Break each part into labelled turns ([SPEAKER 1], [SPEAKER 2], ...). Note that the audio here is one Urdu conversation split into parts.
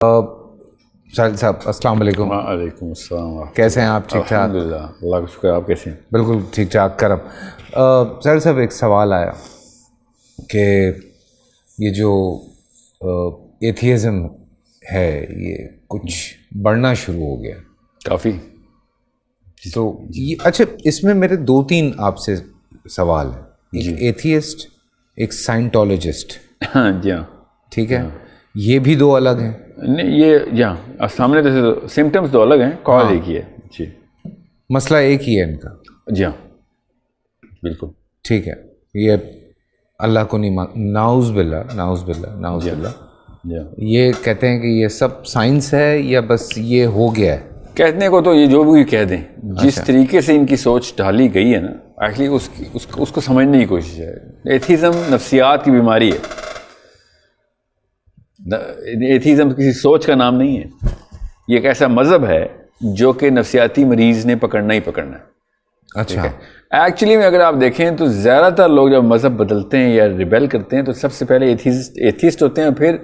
[SPEAKER 1] ساحل صاحب السلام علیکم.
[SPEAKER 2] وعلیکم السلام.
[SPEAKER 1] کیسے ہیں آپ؟ ٹھیک ٹھاک؟
[SPEAKER 2] الحمدللہ, اللہ کا شکر. آپ کیسے ہیں؟
[SPEAKER 1] بالکل ٹھیک ٹھاک کرم. ساحل صاحب ایک سوال آیا کہ یہ جو ایتھیزم ہے یہ کچھ بڑھنا شروع ہو گیا
[SPEAKER 2] کافی.
[SPEAKER 1] تو یہ اچھا اس میں میرے دو تین آپ سے سوال ہیں. ایک ایتھیسٹ, ایک سائنٹولوجسٹ.
[SPEAKER 2] ہاں جی ہاں
[SPEAKER 1] ٹھیک ہے, یہ بھی دو الگ ہیں.
[SPEAKER 2] نہیں یہ جہاں سامنے تو سمٹمس تو الگ ہیں, کال ایک ہی ہے. جی
[SPEAKER 1] مسئلہ ایک ہی ہے ان کا.
[SPEAKER 2] جی ہاں بالکل
[SPEAKER 1] ٹھیک ہے. یہ اللہ کو نہیں ناؤز باللہ ناؤز باللہ ناؤز باللہ. یہ کہتے ہیں کہ یہ سب سائنس ہے یا بس یہ ہو گیا ہے؟
[SPEAKER 2] کہنے کو تو یہ جو بھی کہہ دیں, جس طریقے سے ان کی سوچ ڈھالی گئی ہے نا, ایکچولی اس کو سمجھنے کی کوشش ہے. ایتھیزم نفسیات کی بیماری ہے. ایتھیزم کسی سوچ کا نام نہیں ہے. یہ ایک ایسا مذہب ہے جو کہ نفسیاتی مریض نے پکڑنا ہی پکڑنا ہے.
[SPEAKER 1] اچھا
[SPEAKER 2] ایکچولی میں اگر آپ دیکھیں تو زیادہ تر لوگ جب مذہب بدلتے ہیں یا ریبیل کرتے ہیں تو سب سے پہلے ایتھیسٹ ہوتے ہیں. پھر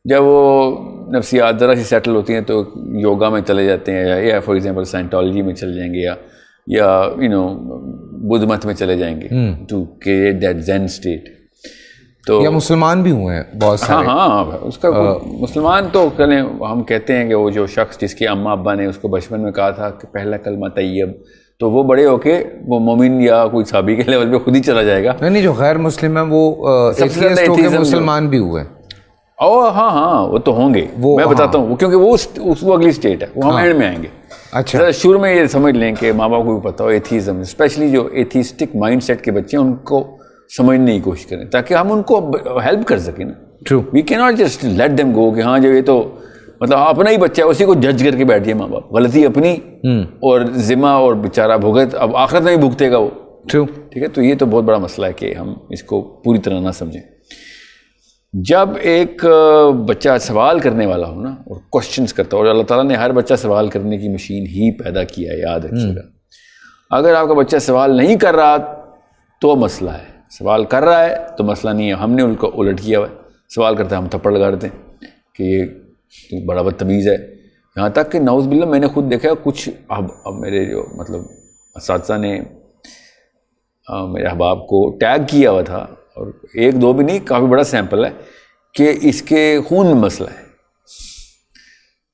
[SPEAKER 2] جب وہ نفسیات ذرا سی سیٹل ہوتی ہیں تو یوگا میں چلے جاتے ہیں, یا فار ایگزامپل سائنٹالوجی میں چلے جائیں گے, یا بدھ مت میں چلے جائیں گے to create that Zion state. تو
[SPEAKER 1] یا مسلمان بھی ہوئے ہیں بہت سارے.
[SPEAKER 2] ہاں اس کا مسلمان تو چلیں ہم کہتے ہیں کہ وہ جو شخص جس کے اماں ابا نے اس کو بچپن میں کہا تھا کہ پہلا کلمہ طیب, تو وہ بڑے ہو کے وہ مومن یا کوئی صحابی کے لیول پہ خود ہی چلا جائے گا.
[SPEAKER 1] نہیں جو غیر مسلم ہیں وہ ایتھیسٹ ہو کے مسلمان بھی ہوئے.
[SPEAKER 2] ہاں وہ تو ہوں گے, میں بتاتا ہوں, کیونکہ وہ اگلی اسٹیٹ ہے, وہ ہم اینڈ میں آئیں گے.
[SPEAKER 1] اچھا
[SPEAKER 2] ذرا شروع میں یہ سمجھ لیں کہ ماں باپ کو بھی پتا ہو ایتھیزم, اسپیشلی جو ایتھیسٹک مائنڈ سیٹ کے بچے ہیں ان کو سمجھنے کی کوشش کریں تاکہ ہم ان کو ہیلپ کر سکیں نا.
[SPEAKER 1] ٹرو.
[SPEAKER 2] وی کی not just let them go کہ ہاں جو یہ تو مطلب اپنا ہی بچہ ہے اسی کو جج کر کے بیٹھ جائے ماں باپ. غلطی اپنی اور ذمہ اور بیچارہ بھگت اب آخرت میں ہی بھگتے گا وہ.
[SPEAKER 1] ٹرو.
[SPEAKER 2] ٹھیک ہے, تو یہ تو بہت بڑا مسئلہ ہے کہ ہم اس کو پوری طرح نہ سمجھیں. جب ایک بچہ سوال کرنے والا ہو نا اور کوشچنس کرتا ہو, اور اللہ تعالیٰ نے ہر بچہ سوال کرنے کی مشین ہی پیدا کیا ہے, یاد رکھیے گا. اگر آپ کا بچہ سوال نہیں کر رہا تو مسئلہ ہے, سوال کر رہا ہے تو مسئلہ نہیں ہے. ہم نے ان کو الٹ کیا ہوا ہے, سوال کرتا ہے ہم تھپڑ لگا دیتے ہیں کہ یہ بڑا بدتمیز ہے. یہاں تک کہ نعوذ باللہ میں نے خود دیکھا کچھ اب میرے جو مطلب اساتذہ نے میرے احباب کو ٹیگ کیا ہوا تھا, اور ایک دو بھی نہیں کافی بڑا سیمپل ہے, کہ اس کے خون میں مسئلہ ہے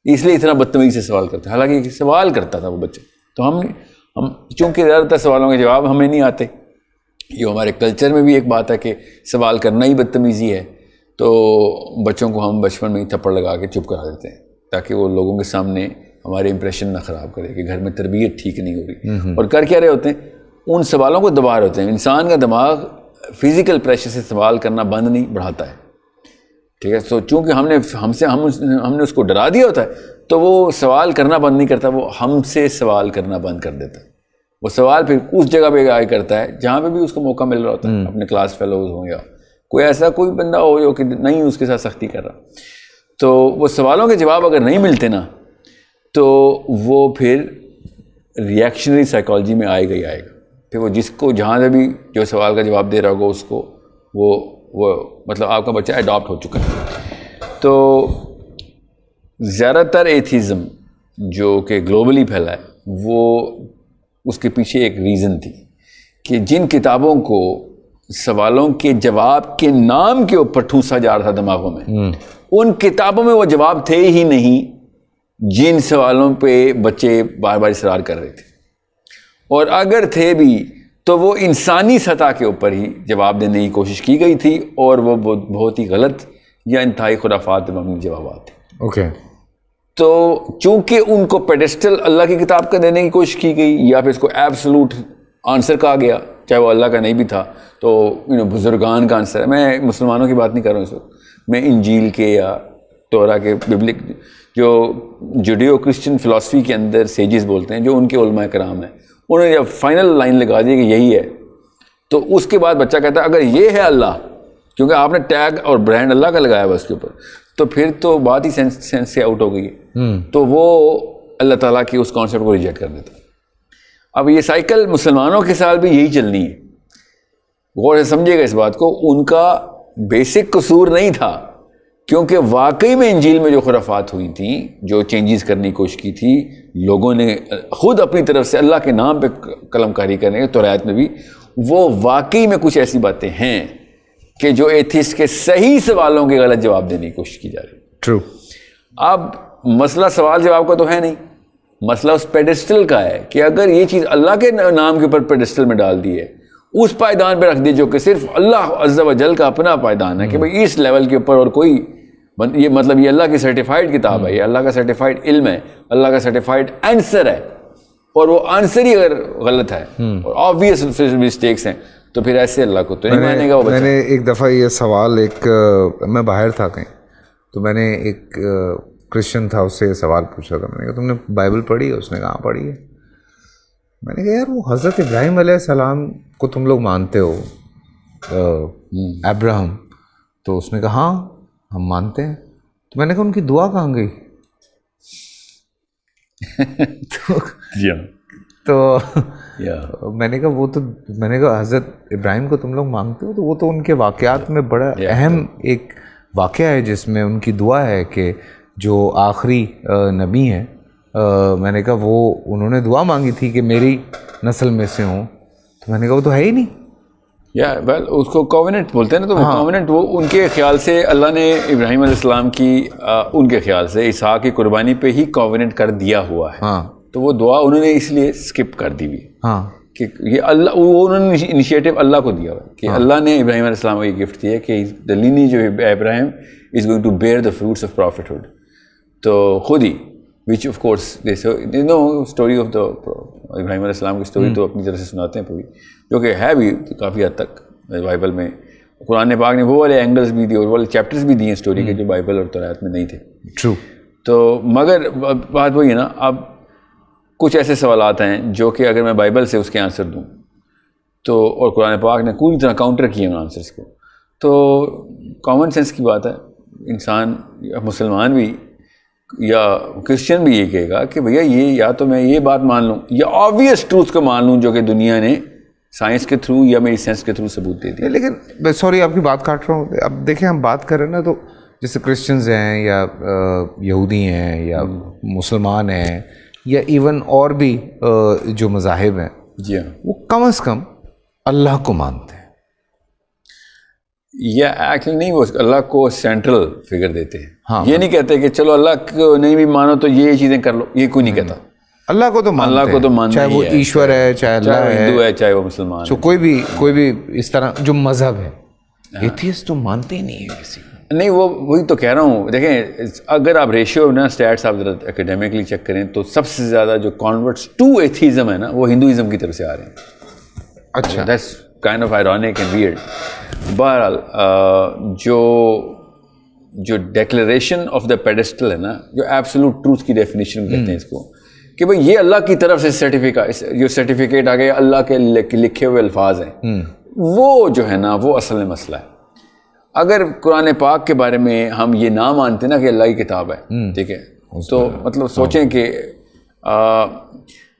[SPEAKER 2] اس لیے اتنا بدتمیزی سے سوال کرتا ہے. حالانکہ سوال کرتا تھا وہ بچہ. تو ہم چونکہ زیادہ تر سوالوں کے جواب ہمیں نہیں آتے, یہ ہمارے کلچر میں بھی ایک بات ہے کہ سوال کرنا ہی بدتمیزی ہے, تو بچوں کو ہم بچپن میں ہی تھپڑ لگا کے چپ کرا دیتے ہیں تاکہ وہ لوگوں کے سامنے ہمارے امپریشن نہ خراب کرے کہ گھر میں تربیت ٹھیک نہیں ہو رہی. اور کر کیا رہے ہوتے ہیں, ان سوالوں کو دبا رہے ہوتے ہیں. انسان کا دماغ فزیکل پریشر سے سوال کرنا بند نہیں بڑھاتا ہے. ٹھیک ہے, تو چونکہ ہم نے اس کو ڈرا دیا ہوتا ہے تو وہ سوال کرنا بند نہیں کرتا, وہ ہم سے سوال کرنا بند کر دیتا ہے. وہ سوال پھر اس جگہ پہ آگے کرتا ہے جہاں پہ بھی اس کو موقع مل رہا ہوتا ہے, اپنے کلاس فیلوز ہوں یا کوئی ایسا کوئی بندہ ہو جو کہ نہیں اس کے ساتھ سختی کر رہا. تو وہ سوالوں کے جواب اگر نہیں ملتے نا تو وہ پھر ریئیکشنری سائیکالوجی میں آئے گا. پھر وہ جس کو جہاں سے بھی جو سوال کا جواب دے رہا ہوگا اس کو وہ مطلب آپ کا بچہ اڈاپٹ ہو چکا ہے. تو زیادہ تر ایتھیزم جو کہ گلوبلی پھیلا ہے وہ اس کے پیچھے ایک ریزن تھی کہ جن کتابوں کو سوالوں کے جواب کے نام کے اوپر ٹھونسا جا رہا تھا دماغوں میں, ان کتابوں میں وہ جواب تھے ہی نہیں جن سوالوں پہ بچے بار بار اصرار کر رہے تھے. اور اگر تھے بھی تو وہ انسانی سطح کے اوپر ہی جواب دینے کی کوشش کی گئی تھی, اور وہ بہت ہی غلط یا انتہائی خرافات پہ مبنی جوابات تھے.
[SPEAKER 1] اوکے.
[SPEAKER 2] تو چونکہ ان کو پیڈسٹل اللہ کی کتاب کا دینے کی کوشش کی گئی, یا پھر اس کو ایبسولوٹ آنسر کہا گیا, چاہے وہ اللہ کا نہیں بھی تھا تو بزرگان کا آنسر ہے. میں مسلمانوں کی بات نہیں کر رہا ہوں اس وقت, میں انجیل کے یا تورا کے ببلک جو جوڈیو کرسچن فلاسفی کے اندر سیجز بولتے ہیں, جو ان کے علماء کرام ہیں, انہوں نے جب فائنل لائن لگا دی کہ یہی ہے, تو اس کے بعد بچہ کہتا ہے اگر یہ ہے اللہ, کیونکہ آپ نے ٹیگ اور برانڈ اللہ کا لگایا ہوا اس کے اوپر, تو پھر تو بات ہی سینس سے آؤٹ ہو گئی ہے. تو وہ اللہ تعالیٰ کی اس کانسیپٹ کو ریجیکٹ کر دیتا. اب یہ سائیکل مسلمانوں کے ساتھ بھی یہی چلنی ہے. غور سے سمجھے گا اس بات کو, ان کا بیسک قصور نہیں تھا کیونکہ واقعی میں انجیل میں جو خرافات ہوئی تھیں, جو چینجز کرنے کی کوشش کی تھی لوگوں نے خود اپنی طرف سے اللہ کے نام پہ قلم کاری کرنے کے, توریت میں بھی, وہ واقعی میں کچھ ایسی باتیں ہیں کہ جو ایتھیسٹ کے صحیح سوالوں کے غلط جواب دینے کی کوشش کی جا رہی ہے.
[SPEAKER 1] ٹرو.
[SPEAKER 2] اب مسئلہ سوال جواب کا تو ہے نہیں, مسئلہ اس پیڈسٹل کا ہے کہ اگر یہ چیز اللہ کے نام کے اوپر پیڈسٹل میں ڈال دی ہے, اس پائیدان پہ رکھ دی جو کہ صرف اللہ عز و جل کا اپنا پائیدان ہے کہ بھئی اس لیول کے اوپر اور کوئی, یہ مطلب یہ اللہ کی سرٹیفائڈ کتاب ہے, یہ اللہ کا سرٹیفائڈ علم ہے, اللہ کا سرٹیفائڈ آنسر ہے, اور وہ آنسر ہی اگر غلط ہے اور آبویس مسٹیکس ہیں تو پھر ایسے اللہ کو تو نہیں مانے گا وہ بچہ.
[SPEAKER 1] میں نے ایک دفعہ یہ سوال, میں باہر تھا کہیں, تو میں نے ایک کرسچن تھا, اس سے یہ سوال پوچھا تھا. میں نے کہا تم نے بائبل پڑھی ہے؟ اس نے کہا ہاں پڑھی ہے. میں نے کہا یار وہ حضرت ابراہیم علیہ السلام کو تم لوگ مانتے ہو, ابراہم, تو اس نے کہا ہاں ہم مانتے ہیں. تو میں نے کہا ان کی دعا کہاں گئی؟ تو میں نے کہا وہ تو, میں نے کہا حضرت ابراہیم کو تم لوگ مانگتے ہو تو وہ تو ان کے واقعات میں بڑا اہم ایک واقعہ ہے جس میں ان کی دعا ہے کہ جو آخری نبی ہیں, میں نے کہا وہ انہوں نے دعا مانگی تھی کہ میری نسل میں سے ہوں. تو میں نے کہا وہ تو ہے ہی نہیں.
[SPEAKER 2] ویل اس کو کووننٹ بولتے ہیں نا, تو کووننٹ وہ ان کے خیال سے اللہ نے ابراہیم علیہ السلام کی ان کے خیال سے اسحاق کی قربانی پہ ہی کووننٹ کر دیا ہوا ہے.
[SPEAKER 1] ہاں,
[SPEAKER 2] تو وہ دعا انہوں نے اس لیے اسکپ کر دی ہوئی.
[SPEAKER 1] ہاں,
[SPEAKER 2] کہ یہ اللہ, وہ انہوں نے انیشیٹو اللہ کو دیا ہوا ہے کہ اللہ نے ابراہیم علیہ السلام کو یہ گفٹ دیا کہ دا لینیج آف ابراہیم is going to bear the fruits of prophethood. تو خود ہی which of course no story of the ابراہیم علیہ السلام کی اسٹوری تو اپنی طرح سے سناتے ہیں پوری, جو کہ ہے بھی کافی حد تک بائبل میں. قرآن پاک نے وہ والے اینگلز بھی دیے اور وہ والے چیپٹرز بھی دیے اسٹوری کے جو بائبل اور توریت میں نہیں تھے.
[SPEAKER 1] ٹرو.
[SPEAKER 2] تو مگر بات وہی ہے نا, اب کچھ ایسے سوالات ہیں جو کہ اگر میں بائبل سے اس کے آنسر دوں تو, اور قرآن پاک نے پوری طرح کاؤنٹر کیے ان آنسرس کو, تو کامن سینس کی بات ہے, انسان مسلمان بھی یا کرسچن بھی یہ کہے گا کہ بھیا یہ یا تو میں یہ بات مان لوں یا آبویس ٹروتھ کو مان لوں جو کہ دنیا نے سائنس کے تھرو یا میری سینس کے تھرو ثبوت دے دی.
[SPEAKER 1] لیکن سوری آپ کی بات کاٹ رہا ہوں. اب دیکھیں ہم بات کر رہے ہیں نا, تو جیسے کرسچنز ہیں یا یہودی ہیں یا مسلمان ہیں یا ایون اور بھی جو مذاہب ہیں,
[SPEAKER 2] جی ہاں,
[SPEAKER 1] وہ کم از کم اللہ کو مانتے ہیں.
[SPEAKER 2] یا ایکچولی نہیں, وہ اللہ کو سینٹرل فگر دیتے ہیں.
[SPEAKER 1] ہاں,
[SPEAKER 2] یہ نہیں کہتے کہ چلو اللہ کو نہیں بھی مانو تو یہ چیزیں کر لو, یہ کوئی نہیں کہتا.
[SPEAKER 1] اللہ کو تو مانتے ہیں,
[SPEAKER 2] اللہ کو تو مانتے
[SPEAKER 1] چاہے وہ ایشور ہے, چاہے اللہ ہے,
[SPEAKER 2] ہندو ہے, چاہے وہ مسلمان ہے,
[SPEAKER 1] کوئی بھی اس طرح جو مذہب ہے. ایتھیسٹ تو مانتے ہی نہیں ہے کسی کو.
[SPEAKER 2] نہیں, وہ وہی تو کہہ رہا ہوں. دیکھیں اگر آپ ریشیو نا اسٹیٹس آپ ذرا اکیڈیمکلی چیک کریں تو سب سے زیادہ جو کنورٹس ٹو ایتھیزم ہے نا وہ ہندوازم کی طرف سے آ رہے ہیں.
[SPEAKER 1] اچھا,
[SPEAKER 2] that's kind of ironic and weird. بہرحال جو ڈیکلیریشن آف دا پیڈسٹل ہے نا, جو ایبسولوٹ ٹروتھ کی ڈیفینیشن کہتے ہیں اس کو, کہ بھئی یہ اللہ کی طرف سے سرٹیفکیٹ آ گیا, اللہ کے لکھے ہوئے الفاظ ہیں, وہ جو ہے نا وہ اصل میں مسئلہ ہے. اگر قرآن پاک کے بارے میں ہم یہ نہ مانتے نا کہ اللہ کی کتاب ہے, ٹھیک ہے, تو مطلب سوچیں کہ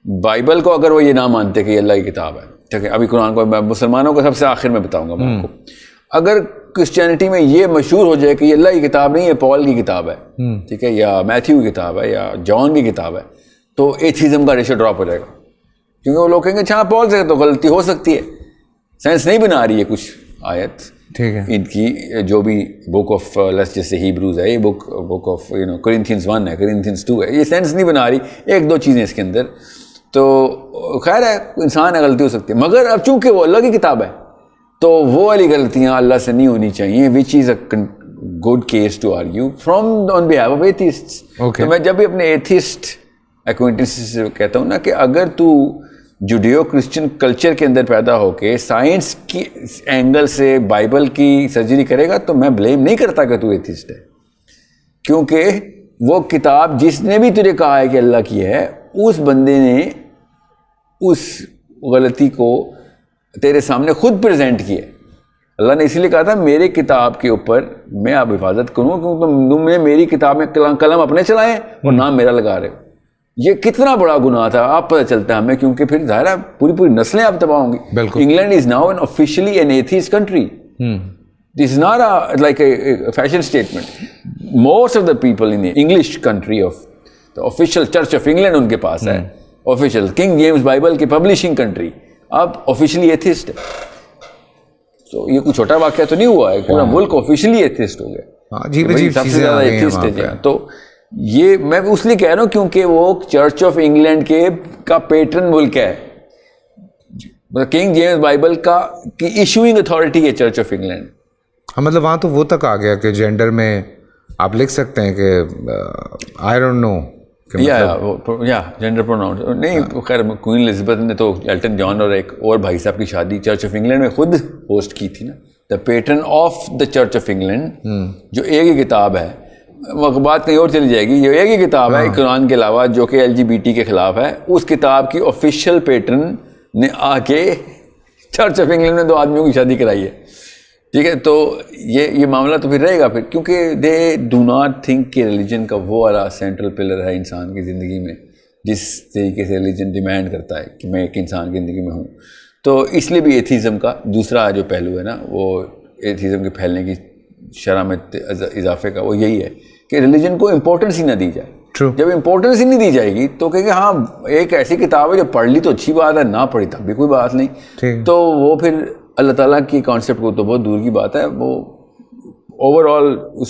[SPEAKER 2] بائبل کو اگر وہ یہ نہ مانتے کہ یہ اللہ کی کتاب ہے, ٹھیک ہے, ابھی قرآن کو میں مسلمانوں کو سب سے آخر میں بتاؤں گا میں آپ کو, اگر کرسچینٹی میں یہ مشہور ہو جائے کہ یہ اللہ کی کتاب نہیں ہے, پال کی کتاب ہے, ٹھیک ہے, یا میتھیو کی کتاب ہے, یا جان کی کتاب ہے, تو ایتھیزم کا ریشو ڈراپ ہو جائے گا. کیونکہ وہ لوگ کہیں گے اچھا پال سے تو غلطی ہو سکتی ہے, سائنس نہیں بنا رہی ہے کچھ آیت,
[SPEAKER 1] ٹھیک ہے,
[SPEAKER 2] ان کی جو بھی بک آف لیٹس جیسے ہیبروز ہے, یہ بک آف کرنتھینز 1 ہے, کرنتھینز 2 ہے, یہ سائنس نہیں بنا رہی, ایک دو چیزیں اس کے اندر, تو خیر ہے انسان ہے, غلطی ہو سکتی ہے. مگر اب چونکہ وہ اللہ کی کتاب ہے تو وہ والی غلطیاں اللہ سے نہیں ہونی چاہیے, which is a good case to argue from on behalf of atheists. تو میں جب بھی اپنے ایتھیسٹ ایکوینٹنس سے کہتا ہوں نا کہ اگر تو جوڈیو کرسچن کلچر کے اندر پیدا ہو کے سائنس کی اینگل سے بائبل کی سرجری کرے گا تو میں بلیم نہیں کرتا کہ تو ایتھیسٹ ہے, کیونکہ وہ کتاب جس نے بھی تجھے کہا ہے کہ اللہ کی ہے, اس بندے نے اس غلطی کو تیرے سامنے خود پریزنٹ کیا. اللہ نے اسی لیے کہا تھا میرے کتاب کے اوپر میں آپ حفاظت کروں, کیونکہ تم نے میری کتاب میں قلم اپنے چلائے اور نام میرا لگا رہے ہو. یہ کتنا بڑا گناہ تھا آپ پتہ چلتا ہے ہمیں, کیونکہ پھر ظاہر ہے پوری نسلیں آپ تباہ ہوں گی. England is now an officially an atheist country. This is not like a fashion statement. Most of the people in English country of the official church of England ان کے پاس ہے, آفیشیل کنگ جیمز بائبل کی پبلشنگ کنٹری, اب آفیشلی ایتھسٹ ہے. تو یہ کوئی چھوٹا واقعہ تو نہیں ہوا ہے, پورا ملک آفیشلی ایتھسٹ ہو گیا, سب سے زیادہ ایتھسٹ ہے. تو یہ میں اس لیے کہہ رہا ہوں کیونکہ وہ چرچ آف انگلینڈ کا پیٹرن ملک ہے, کنگ جیمز بائبل کی ایشوئنگ اتھارٹی ہے چرچ آف انگلینڈ.
[SPEAKER 1] مطلب وہاں تو وہ تک آ گیا کہ جینڈر میں آپ لکھ سکتے ہیں کہ آئی ڈونٹ نو
[SPEAKER 2] یا جینڈر پروناؤن نہیں. خیر کوئین الزبتھ نے تو ایلٹن جان اور ایک اور بھائی صاحب کی شادی چرچ آف انگلینڈ میں خود ہوسٹ کی تھی نا. The pattern of the church of England, جو ایک ہی کتاب ہے, بات کہیں اور چلی جائے گی, یہ ایک ہی کتاب ہے قرآن کے علاوہ جو کہ LGBT کے خلاف ہے, اس کتاب کی آفیشیل پیٹرن نے آ کے چرچ آف انگلینڈ میں 2 آدمیوں کی شادی کرائی ہے. ٹھیک ہے, تو یہ معاملہ تو پھر رہے گا پھر, کیونکہ دے ڈو ناٹ تھنک کہ ریلیجن کا وہ والا سینٹرل پلر ہے انسان کی زندگی میں جس طریقے سے ریلیجن ڈیمانڈ کرتا ہے کہ میں ایک انسان کی زندگی میں ہوں. تو اس لیے بھی ایتھیزم کا دوسرا جو پہلو ہے نا, وہ ایتھیزم کے پھیلنے کی شرح میں اضافے کا, وہ یہی ہے کہ ریلیجن کو امپورٹنس ہی نہ دی جائے. جب امپورٹنس ہی نہیں دی جائے گی تو کہ ہاں ایک ایسی کتاب ہے جو پڑھ لی تو اچھی بات ہے, نہ پڑھی تب بھی کوئی بات نہیں, تو وہ پھر اللہ تعالیٰ کی کانسیپٹ کو تو بہت دور کی بات ہے, وہ اوور آل اس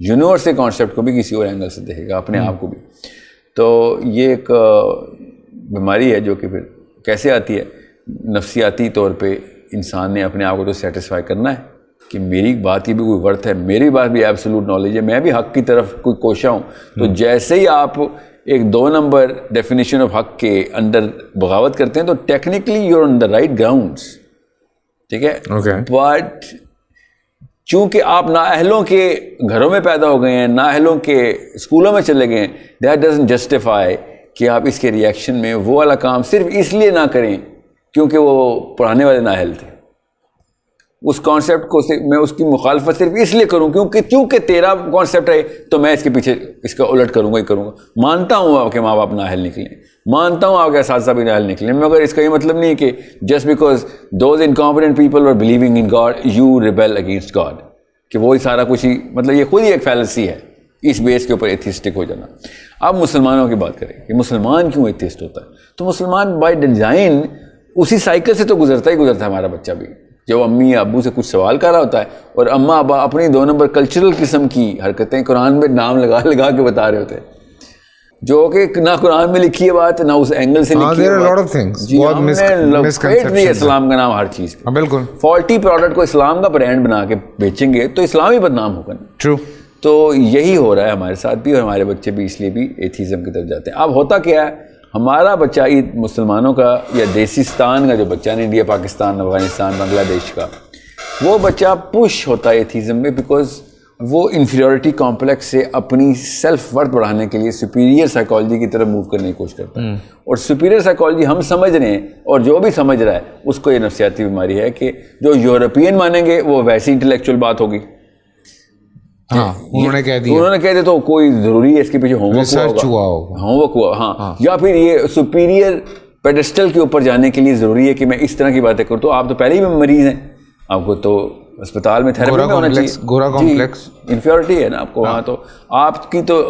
[SPEAKER 2] یونیورس کے کانسیپٹ کو بھی کسی اور اینگل سے دیکھے گا, اپنے آپ کو بھی. تو یہ ایک بیماری ہے جو کہ پھر کیسے آتی ہے, نفسیاتی طور پہ انسان نے اپنے آپ کو تو سیٹسفائی کرنا ہے کہ میری بات کی بھی کوئی ورتھ ہے, میری بات بھی ایبسولوٹ نالج ہے, میں بھی حق کی طرف کوئی کوشاں ہوں. تو جیسے ہی آپ ایک 2 نمبر ڈیفینیشن آف حق کے اندر بغاوت کرتے ہیں تو technically you are on the right grounds. ٹھیک ہے, بٹ چونکہ آپ نااہلوں کے گھروں میں پیدا ہو گئے ہیں, نااہلوں کے اسکولوں میں چلے گئے ہیں, دیٹ ڈزنٹ جسٹیفائی کہ آپ اس کے ریئیکشن میں وہ والا کام صرف اس لیے نہ کریں کیونکہ وہ پڑھانے والے نااہل تھے. اس کانسیپٹ کو میں اس کی مخالفت صرف اس لیے کروں کیونکہ تیرا کانسیپٹ ہے تو میں اس کے پیچھے اس کا الٹ کروں گا ہی کروں گا. مانتا ہوں آپ کے ماں باپ نااہل نکلیں, مانتا ہوں آپ کے اساتذہ بھی نااہل نکلیں, مگر اس کا یہ مطلب نہیں کہ just because those incompetent people are believing in God you rebel against God, کہ وہی سارا کچھ ہی مطلب یہ خود ہی ایک فیلسی ہے اس بیس کے اوپر ایتھیسٹک ہو جانا. اب مسلمانوں کی بات کریں کہ مسلمان کیوں ایتھیسٹ ہوتا ہے, تو مسلمان بائی ڈیزائن اسی سائیکل سے تو گزرتا ہے ہمارا بچہ بھی, جو امی ابو سے کچھ سوال کر رہا ہوتا ہے اور اماں ابا اپنی 2 نمبر کلچرل قسم کی حرکتیں قرآن میں نام لگا کے بتا رہے ہوتے ہیں, جو کہ نہ قرآن میں لکھی ہے بات نہ اس اینگل سے لکھی ہے. اسلام کا نام ہر چیز پہ, بالکل فالٹی پروڈکٹ کو اسلام کا برانڈ بنا کے بیچیں گے تو اسلام ہی بدنام ہوگا. ٹرو. تو یہی ہو رہا ہے ہمارے ساتھ بھی, اور ہمارے بچے بھی اس لیے بھی ایتھیزم کی طرف جاتے ہیں. اب ہوتا کیا ہے, ہمارا بچہ مسلمانوں کا یا دیسستان کا جو بچہ ہے, انڈیا پاکستان افغانستان بنگلہ دیش کا, وہ بچہ پش ہوتا ہے ایتھیزم میں بیکاز وہ انفیریورٹی کمپلیکس سے اپنی سیلف ورتھ بڑھانے کے لیے سپیریئر سائیکالوجی کی طرف موو کرنے کی کوشش کرتا ہے. اور سپیریئر سائیکالوجی ہم سمجھ رہے ہیں, اور جو بھی سمجھ رہا ہے اس کو یہ نفسیاتی بیماری ہے کہ جو یورپین مانیں گے وہ ویسی انٹلیکچوئل بات ہوگی. انہوں نے کہہ دیا تو کوئی ضروری ہے اس کے پیچھے ہوم ورک ہوا, ہاں, یا پھر یہ سپیریئر پیڈسٹل کے اوپر جانے کے لیے ضروری ہے کہ میں اس طرح کی باتیں کروں. تو آپ تو پہلے ہی مریض ہیں, آپ کو تو اسپتال میں تھراپی میں ہونا چاہیے. گورا کمپلیکس انفیورٹی ہے نا آپ کو وہاں, تو آپ کی تو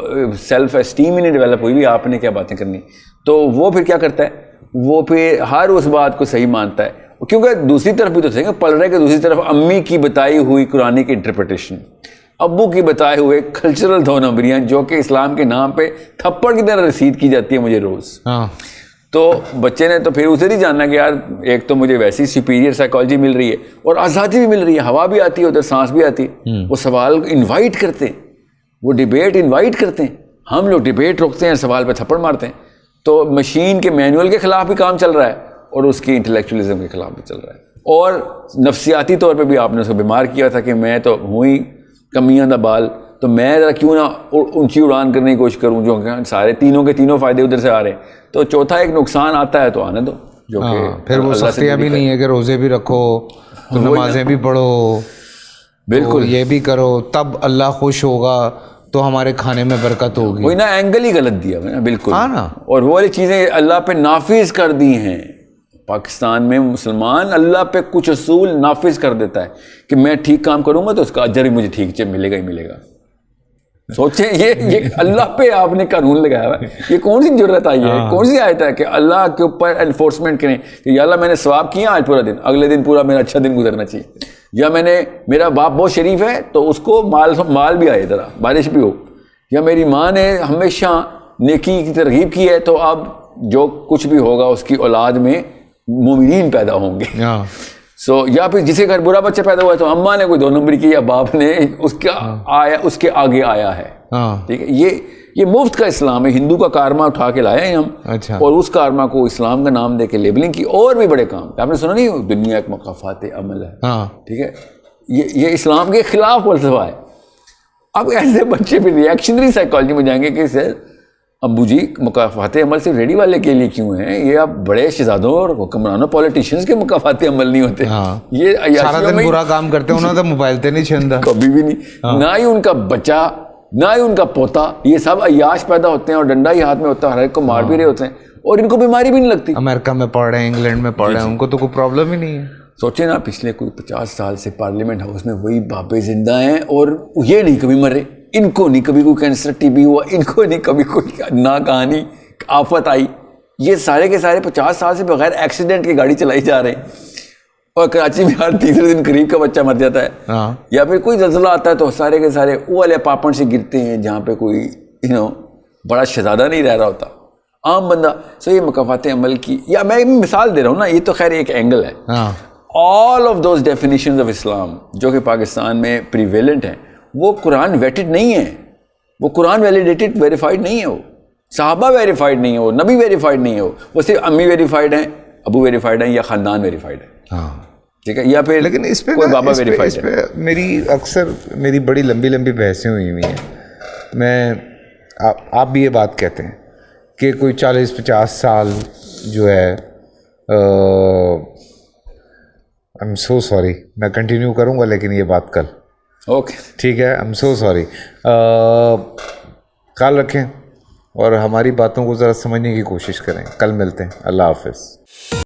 [SPEAKER 2] سیلف اسٹیم ہی نہیں ڈیولپ ہوئی, آپ نے کیا باتیں کرنی. تو وہ پھر کیا کرتا ہے, وہ پھر ہر اس بات کو صحیح مانتا ہے, کیونکہ دوسری طرف بھی تو صحیح پل رہے کہ دوسری طرف امی کی بتائی ہوئی قرآن کی انٹرپریٹیشن, ابو کی بتائے ہوئے کلچرل 2 نمبریاں جو کہ اسلام کے نام پہ تھپڑ کی طرح رسید کی جاتی ہے مجھے روز. تو بچے نے تو پھر اسے نہیں جاننا کہ یار ایک تو مجھے ویسی سپیریئر سائیکالوجی مل رہی ہے اور آزادی بھی مل رہی ہے, ہوا بھی آتی ہے ادھر, سانس بھی آتی ہے. وہ سوال انوائٹ کرتے ہیں, وہ ڈیبیٹ انوائٹ کرتے ہیں, ہم لوگ ڈیبیٹ روکتے ہیں, سوال پہ تھپڑ مارتے ہیں. تو مشین کے مینول کے خلاف بھی کام چل رہا ہے اور اس کی انٹلیکچولیزم کے خلاف بھی چل رہا ہے. اور نفسیاتی طور پہ بھی آپ نے اس کو بیمار کیا تھا کہ میں تو ہوں ہی کمیاں دا بال, تو میں ذرا کیوں نہ اونچی اڑان کرنے کی کوشش کروں, جو کہ سارے تینوں کے تینوں فائدے ادھر سے آ رہے ہیں. تو چوتھا ایک نقصان آتا ہے تو آنے دو, جو کہ
[SPEAKER 1] پھر وہ سختیاں بھی نہیں ہے کہ روزے بھی رکھو, نمازیں بھی پڑھو, بالکل یہ بھی کرو, تب اللہ خوش ہوگا تو ہمارے کھانے میں برکت ہوگی.
[SPEAKER 2] وہی نا اینگل ہی غلط دیا میں نا, بالکل. ہاں نا, اور وہ والی چیزیں اللہ پہ نافذ کر دی ہیں. پاکستان میں مسلمان اللہ پہ کچھ اصول نافذ کر دیتا ہے کہ میں ٹھیک کام کروں گا تو اس کا اجر بھی مجھے ٹھیک ملے گا ہی ملے گا. سوچیں یہ اللہ پہ آپ نے قانون لگایا ہوا ہے, یہ کون سی جرت آئی ہے, کون سی آیت ہے کہ اللہ کے اوپر انفورسمنٹ کریں کہ یا اللہ میں نے ثواب کیا آج پورا دن, اگلے دن پورا میرا اچھا دن گزرنا چاہیے, یا میرا باپ بہت شریف ہے تو اس کو مال بھی آئے, ذرا بارش بھی ہو, یا میری ماں نے ہمیشہ نیکی کی ترغیب کی ہے تو اب جو کچھ بھی ہوگا اس کی اولاد میں مومنین پیدا ہوں گے. یا پھر جسے گھر برا بچہ پیدا ہوا ہے تو اماں نے کوئی 2 نمبر کی یا باپ نے اس کے آگے آیا ہے. ٹھیک ہے, یہ مفت کا اسلام ہے, ہندو کا کارما اٹھا کے لائے ہیں ہم, اور اس کارما کو اسلام کا نام دے کے لیبلنگ کی. اور بھی بڑے کام آپ نے سنا نہیں, دنیا ایک مقافات عمل ہے. ٹھیک ہے, یہ اسلام کے خلاف فلسفہ ہے. اب ایسے بچے پھر ریئیکشنری سائیکالوجی میں جائیں گے کہ سر ابو جی مقافات عمل صرف ریڈی والے کے لیے کیوں ہیں, یہ اب بڑے شہزادوں اور حکمرانوں پولیٹیشینز کے مقافات عمل نہیں ہوتے. یہ
[SPEAKER 1] سارا دن برا کام کرتے ہیں, انہوں نے موبائل تے نہیں چھندا
[SPEAKER 2] کبھی بھی نہیں, نہ ہی ان کا بچہ نہ ہی ان کا پوتا, یہ سب عیاش پیدا ہوتے ہیں اور ڈنڈا ہی ہاتھ میں ہوتا ہے, ہر ایک کو مار بھی رہے ہوتے ہیں اور ان کو بیماری بھی نہیں لگتی.
[SPEAKER 1] امریکہ میں پڑھ رہے ہیں, انگلینڈ میں پڑھ رہے ہیں, ان کو تو کوئی پرابلم ہی نہیں ہے.
[SPEAKER 2] سوچیں نا, پچھلے کوئی 50 سال سے پارلیمنٹ ہاؤس میں وہی بابے زندہ ہیں اور یہ نہیں کبھی مرے, ان کو نہیں کبھی کوئی کینسر ٹی بی ہوا, ان کو نہیں کبھی کوئی نہ کہانی آفت آئی. یہ سارے کے سارے 50 سال سے بغیر ایکسیڈنٹ کی گاڑی چلائی جا رہے ہیں, اور کراچی میں ہر تیسرے دن قریب کا بچہ مر جاتا ہے. یا پھر کوئی زلزلہ آتا ہے تو سارے کے سارے وہ والے پاپڑ سے گرتے ہیں جہاں پہ کوئی بڑا شہزادہ نہیں رہ رہا ہوتا, عام بندہ. سو یہ مقافات عمل کی, یا میں مثال دے رہا ہوں نا, یہ تو خیر ایک اینگل ہے. All of those definitions of اسلام جو کہ پاکستان میں پریویلنٹ ہیں, وہ قرآن ویٹڈ نہیں ہے, وہ قرآن ویلیڈیٹڈ ویریفائڈ نہیں ہے, وہ صحابہ ویریفائڈ نہیں ہے, وہ نبی ویریفائڈ نہیں ہے, وہ صرف امی ویریفائڈ ہیں, ابو ویریفائڈ ہیں, یا خاندان ویریفائڈ ہے. ٹھیک ہے, یا پھر
[SPEAKER 1] لیکن اس پہ
[SPEAKER 2] کوئی بابا ویریفائڈ ہے.
[SPEAKER 1] میری بڑی لمبی بحثیں ہوئی ہیں. میں آپ بھی یہ بات کہتے ہیں کہ کوئی 40-50 سال جو ہے, I'm so sorry, میں کنٹینیو کروں گا لیکن یہ بات کل.
[SPEAKER 2] اوکے
[SPEAKER 1] ٹھیک ہے, I'm so sorry. خیال رکھیں اور ہماری باتوں کو ذرا سمجھنے کی کوشش کریں. کل ملتے ہیں. اللہ حافظ.